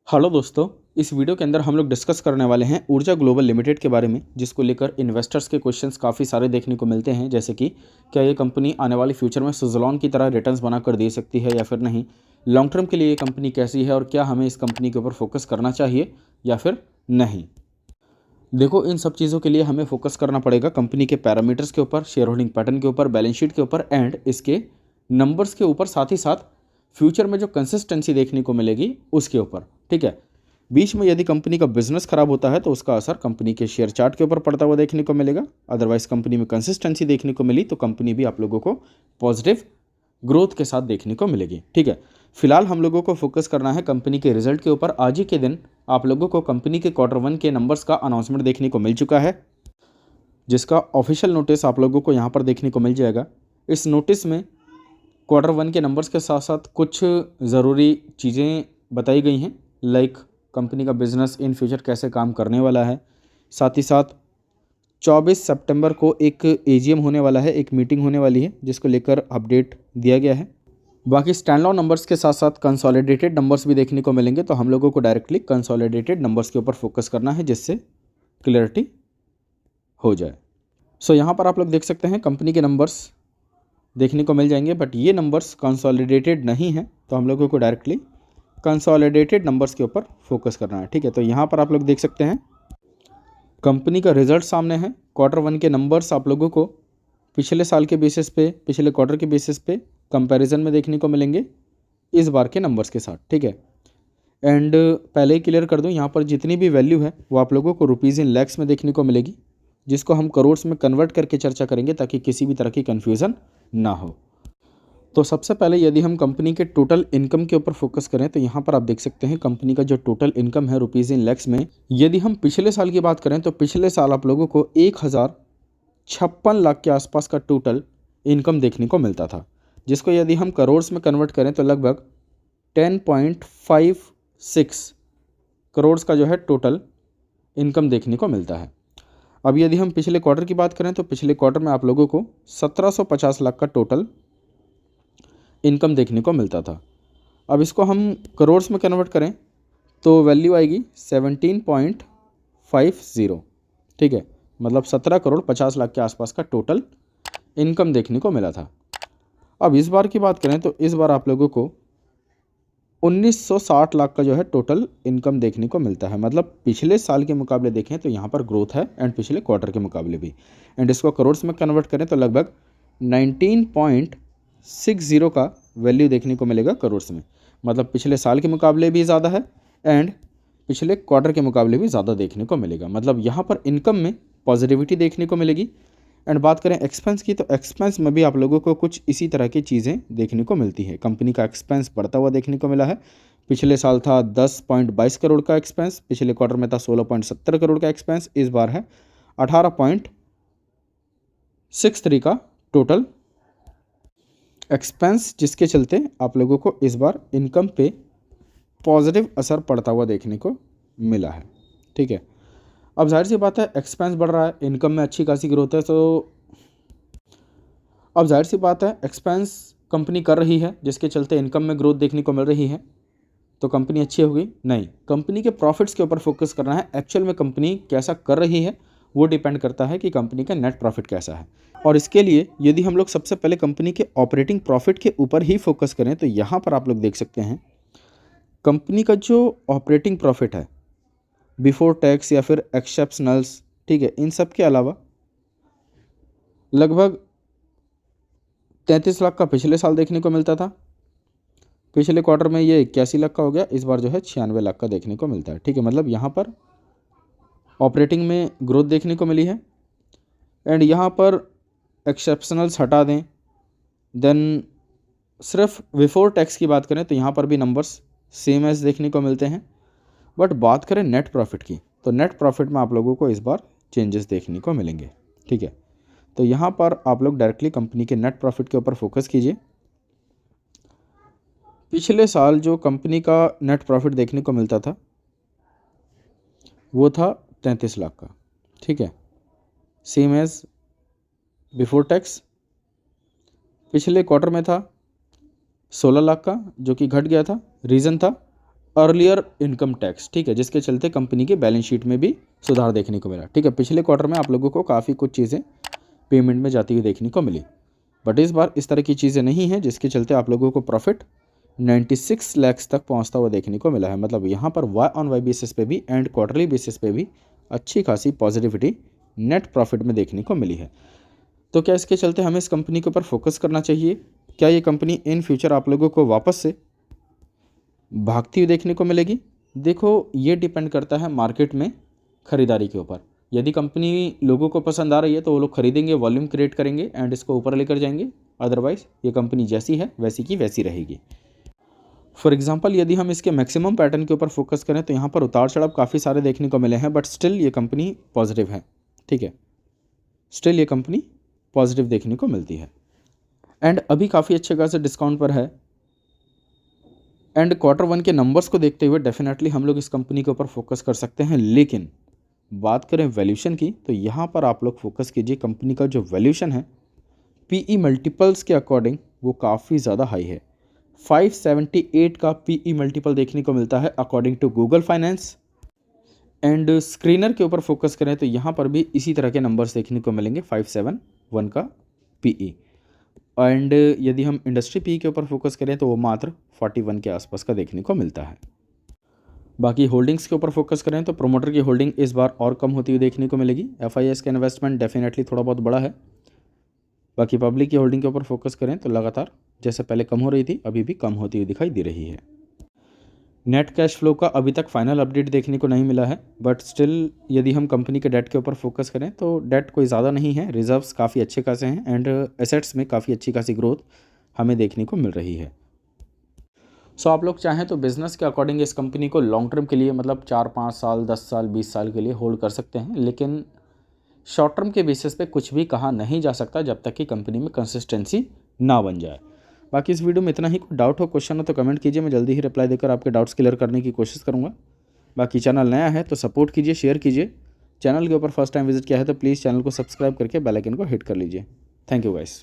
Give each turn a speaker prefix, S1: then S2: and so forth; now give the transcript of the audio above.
S1: Hello दोस्तों, इस video के अंदर हम लोग डिस्कस करने वाले हैं ऊर्जा ग्लोबल लिमिटेड के बारे में, जिसको लेकर इन्वेस्टर्स के क्वेश्चंस काफ़ी सारे देखने को मिलते हैं। जैसे कि क्या ये कंपनी आने वाले फ्यूचर में सुज़लॉन की तरह रिटर्न्स बनाकर दे सकती है या फिर नहीं, लॉन्ग टर्म के लिए ये कंपनी कैसी है और क्या हमें इस कंपनी के ऊपर फोकस करना चाहिए या फिर नहीं। देखो, इन सब चीज़ों के लिए हमें फोकस करना पड़ेगा कंपनी के पैरामीटर्स के ऊपर, शेयर होल्डिंग पैटर्न के ऊपर, बैलेंस शीट के ऊपर एंड इसके नंबर्स के ऊपर, साथ ही साथ फ्यूचर में जो कंसिस्टेंसी देखने को मिलेगी उसके ऊपर। ठीक है, बीच में यदि कंपनी का बिजनेस खराब होता है तो उसका असर कंपनी के शेयर चार्ट के ऊपर पड़ता हुआ देखने को मिलेगा। अदरवाइज कंपनी में कंसिस्टेंसी देखने को मिली तो कंपनी भी आप लोगों को पॉजिटिव ग्रोथ के साथ देखने को मिलेगी। ठीक है, फिलहाल हम लोगों को फोकस करना है कंपनी के रिजल्ट के ऊपर। आज ही के दिन आप लोगों को कंपनी के Q1 के नंबर्स का अनाउंसमेंट देखने को मिल चुका है, जिसका ऑफिशियल नोटिस आप लोगों को यहाँ पर देखने को मिल जाएगा। इस नोटिस में Q1 के नंबर्स के साथ साथ कुछ ज़रूरी चीज़ें बताई गई हैं, लाइक कंपनी का बिजनेस इन फ्यूचर कैसे काम करने वाला है। साथ ही साथ 24 सितंबर को एक AGM होने वाला है, एक मीटिंग होने वाली है, जिसको लेकर अपडेट दिया गया है। बाकी स्टैंडअलोन नंबर्स के साथ साथ कंसोलिडेटेड नंबर्स भी देखने को मिलेंगे, तो हम लोगों को डायरेक्टली कंसोलिडेटेड नंबर्स के ऊपर फोकस करना है, जिससे क्लियरिटी हो जाए। सो यहाँ पर आप लोग देख सकते हैं कंपनी के नंबर्स देखने को मिल जाएंगे, बट ये नंबर्स कंसोलिडेटेड नहीं है, तो हम लोगों को डायरेक्टली कंसोलिडेटेड नंबर्स के ऊपर फोकस करना है। ठीक है, तो यहाँ पर आप लोग देख सकते हैं कंपनी का रिजल्ट सामने है। Q1 के नंबर्स आप लोगों को पिछले साल के बेसिस पे, पिछले क्वार्टर के बेसिस पे कंपैरिजन में देखने को मिलेंगे इस बार के नंबर्स के साथ। ठीक है, एंड पहले ही क्लियर कर दूं, यहाँ पर जितनी भी वैल्यू है वो आप लोगों को रुपीज़ इन लैक्स में देखने को मिलेगी, जिसको हम करोड़्स में कन्वर्ट करके चर्चा करेंगे ताकि किसी भी तरह की कन्फ्यूज़न ना हो। तो सबसे पहले यदि हम कंपनी के टोटल इनकम के ऊपर फोकस करें तो यहाँ पर आप देख सकते हैं कंपनी का जो टोटल इनकम है रुपीज़ इन लैक्स में, यदि हम पिछले साल की बात करें तो पिछले साल आप लोगों को 1056 लाख के आसपास का टोटल इनकम देखने को मिलता था, जिसको यदि हम करोड़्स में कन्वर्ट करें तो लगभग 10.56 करोड़ का जो है टोटल इनकम देखने को मिलता है। अब यदि हम पिछले क्वार्टर की बात करें तो पिछले क्वार्टर में आप लोगों को 1750 लाख का टोटल इनकम देखने को मिलता था। अब इसको हम करोड़्स में कन्वर्ट करें तो वैल्यू आएगी 17.50। ठीक है, मतलब 17 करोड़ 50 लाख के आसपास का टोटल इनकम देखने को मिला था। अब इस बार की बात करें तो इस बार आप लोगों को 1960 लाख का जो है टोटल इनकम देखने को मिलता है। मतलब पिछले साल के मुकाबले देखें तो यहाँ पर ग्रोथ है, एंड पिछले क्वार्टर के मुकाबले भी। एंड इसको करोड़्स में कन्वर्ट करें तो लगभग 19.60 का वैल्यू देखने को मिलेगा करोड़्स में। मतलब पिछले साल के मुकाबले भी ज़्यादा है एंड पिछले क्वार्टर के मुकाबले भी ज़्यादा देखने को मिलेगा। मतलब यहाँ पर इनकम में पॉजिटिविटी देखने को मिलेगी। एंड बात करें एक्सपेंस की, तो एक्सपेंस में भी आप लोगों को कुछ इसी तरह की चीज़ें देखने को मिलती है। कंपनी का एक्सपेंस बढ़ता हुआ देखने को मिला है। पिछले साल था 10.22 करोड़ का एक्सपेंस, पिछले क्वार्टर में था 16.70 करोड़ का एक्सपेंस, इस बार है 18.63 का टोटल एक्सपेंस, जिसके चलते आप लोगों को इस बार इनकम पे पॉजिटिव असर पड़ता हुआ देखने को मिला है। ठीक है, अब जाहिर सी बात है एक्सपेंस बढ़ रहा है, इनकम में अच्छी खासी ग्रोथ है, तो अब जाहिर सी बात है एक्सपेंस कंपनी कर रही है, जिसके चलते इनकम में ग्रोथ देखने को मिल रही है, तो कंपनी अच्छी होगी? नहीं, कंपनी के प्रॉफिट्स के ऊपर फोकस करना है। एक्चुअल में कंपनी कैसा कर रही है वो डिपेंड करता है कि कंपनी का नेट प्रॉफिट कैसा है। और इसके लिए यदि हम लोग सबसे पहले कंपनी के ऑपरेटिंग प्रॉफिट के ऊपर ही फोकस करें तो यहाँ पर आप लोग देख सकते हैं कंपनी का जो ऑपरेटिंग प्रॉफिट है बिफोर टैक्स या फिर एक्सेप्शनल्स, ठीक है, इन सब के अलावा लगभग 33 लाख का पिछले साल देखने को मिलता था। पिछले क्वार्टर में ये 81 लाख का हो गया, इस बार जो है 96 लाख का देखने को मिलता है। ठीक है, मतलब यहाँ पर ऑपरेटिंग में ग्रोथ देखने को मिली है। एंड यहाँ पर एक्सेप्शनल्स हटा दें, देन सिर्फ बिफोर टैक्स की बात करें तो यहाँ पर भी नंबर्स सेम एज देखने को मिलते हैं। बट बात करें नेट प्रॉफिट की, तो नेट प्रॉफिट में आप लोगों को इस बार चेंजेस देखने को मिलेंगे। ठीक है, तो यहाँ पर आप लोग डायरेक्टली कंपनी के नेट प्रॉफिट के ऊपर फोकस कीजिए। पिछले साल जो कंपनी का नेट प्रॉफिट देखने को मिलता था वो था 33 लाख का। ठीक है, सेम एज बिफोर टैक्स। पिछले क्वार्टर में था 16 लाख का, जो कि घट गया था। रीज़न था अर्लियर इनकम टैक्स, ठीक है, जिसके चलते कंपनी के बैलेंस शीट में भी सुधार देखने को मिला, ठीक है। पिछले क्वार्टर में आप लोगों को काफ़ी कुछ चीज़ें पेमेंट में जाती हुई देखने को मिली, बट इस बार इस तरह की चीज़ें नहीं हैं, जिसके चलते आप लोगों को प्रॉफिट 96 लाख तक पहुंचता हुआ देखने को मिला है। मतलब यहाँ पर वाई ऑन वाई बेसिस पे भी एंड क्वार्टरली बेसिस पे भी अच्छी खासी पॉजिटिविटी नेट प्रॉफिट में देखने को मिली है। तो क्या इसके चलते हमें इस कंपनी के ऊपर फोकस करना चाहिए? क्या ये कंपनी इन फ्यूचर आप लोगों को वापस से भागती हुई देखने को मिलेगी? देखो, ये डिपेंड करता है मार्केट में ख़रीदारी के ऊपर। यदि कंपनी लोगों को पसंद आ रही है तो वो लोग खरीदेंगे, वॉल्यूम क्रिएट करेंगे एंड इसको ऊपर लेकर जाएंगे। अदरवाइज़ ये कंपनी जैसी है वैसी की वैसी रहेगी। फॉर एग्जांपल, यदि हम इसके मैक्सिमम पैटर्न के ऊपर फोकस करें तो यहाँ पर उतार चढ़ाव काफ़ी सारे देखने को मिले हैं, बट स्टिल ये कंपनी पॉजिटिव है, ठीक है। स्टिल ये कंपनी पॉजिटिव देखने को मिलती है एंड अभी काफ़ी अच्छे खासे डिस्काउंट पर है। एंड क्वार्टर 1 के नंबर्स को देखते हुए डेफिनेटली हम लोग इस कंपनी के ऊपर फोकस कर सकते हैं। लेकिन बात करें वैल्यूशन की तो यहाँ पर आप लोग फोकस कीजिए, कंपनी का जो वैल्यूशन है पीई मल्टीपल्स के अकॉर्डिंग वो काफ़ी ज़्यादा हाई है। 578 का पीई मल्टीपल देखने को मिलता है according to Google finance. And screener के ऊपर फोकस करें तो यहाँ पर भी इसी तरह के नंबर्स देखने को मिलेंगे, 571 का पीई। एंड यदि हम इंडस्ट्री पीई के ऊपर फोकस करें तो वो मात्र 41 के आसपास का देखने को मिलता है। बाकी होल्डिंग्स के ऊपर फोकस करें तो प्रोमोटर की होल्डिंग इस बार और कम होती हुई देखने को मिलेगी। एफआईएस का इन्वेस्टमेंट डेफिनेटली थोड़ा बहुत बड़ा है। बाकी पब्लिक की होल्डिंग के ऊपर फोकस करें तो लगातार जैसे पहले कम हो रही थी अभी भी कम होती हुई दिखाई दे रही है। नेट कैश फ्लो का अभी तक फाइनल अपडेट देखने को नहीं मिला है, बट स्टिल यदि हम कंपनी के डेट के ऊपर फोकस करें तो डेट कोई ज़्यादा नहीं है, रिजर्व्स काफ़ी अच्छे खासे हैं एंड एसेट्स में काफ़ी अच्छी खासी ग्रोथ हमें देखने को मिल रही है। सो आप लोग चाहें तो बिज़नेस के अकॉर्डिंग इस कंपनी को लॉन्ग टर्म के लिए मतलब 4-5 साल 10 साल 20 साल के लिए होल्ड कर सकते हैं, लेकिन शॉर्ट टर्म के बेसिस पे कुछ भी कहा नहीं जा सकता जब तक कि कंपनी में कंसिस्टेंसी ना बन जाए। बाकी इस वीडियो में इतना ही। कोई डाउट हो, क्वेश्चन हो तो कमेंट कीजिए, मैं जल्दी ही रिप्लाई देकर आपके डाउट्स क्लियर करने की कोशिश करूँगा। बाकी चैनल नया है तो सपोर्ट कीजिए, शेयर कीजिए। चैनल के ऊपर फर्स्ट टाइम विजिट किया है तो प्लीज़ चैनल को सब्सक्राइब करके बेल आइकन को हिट कर लीजिए। Thank you guys.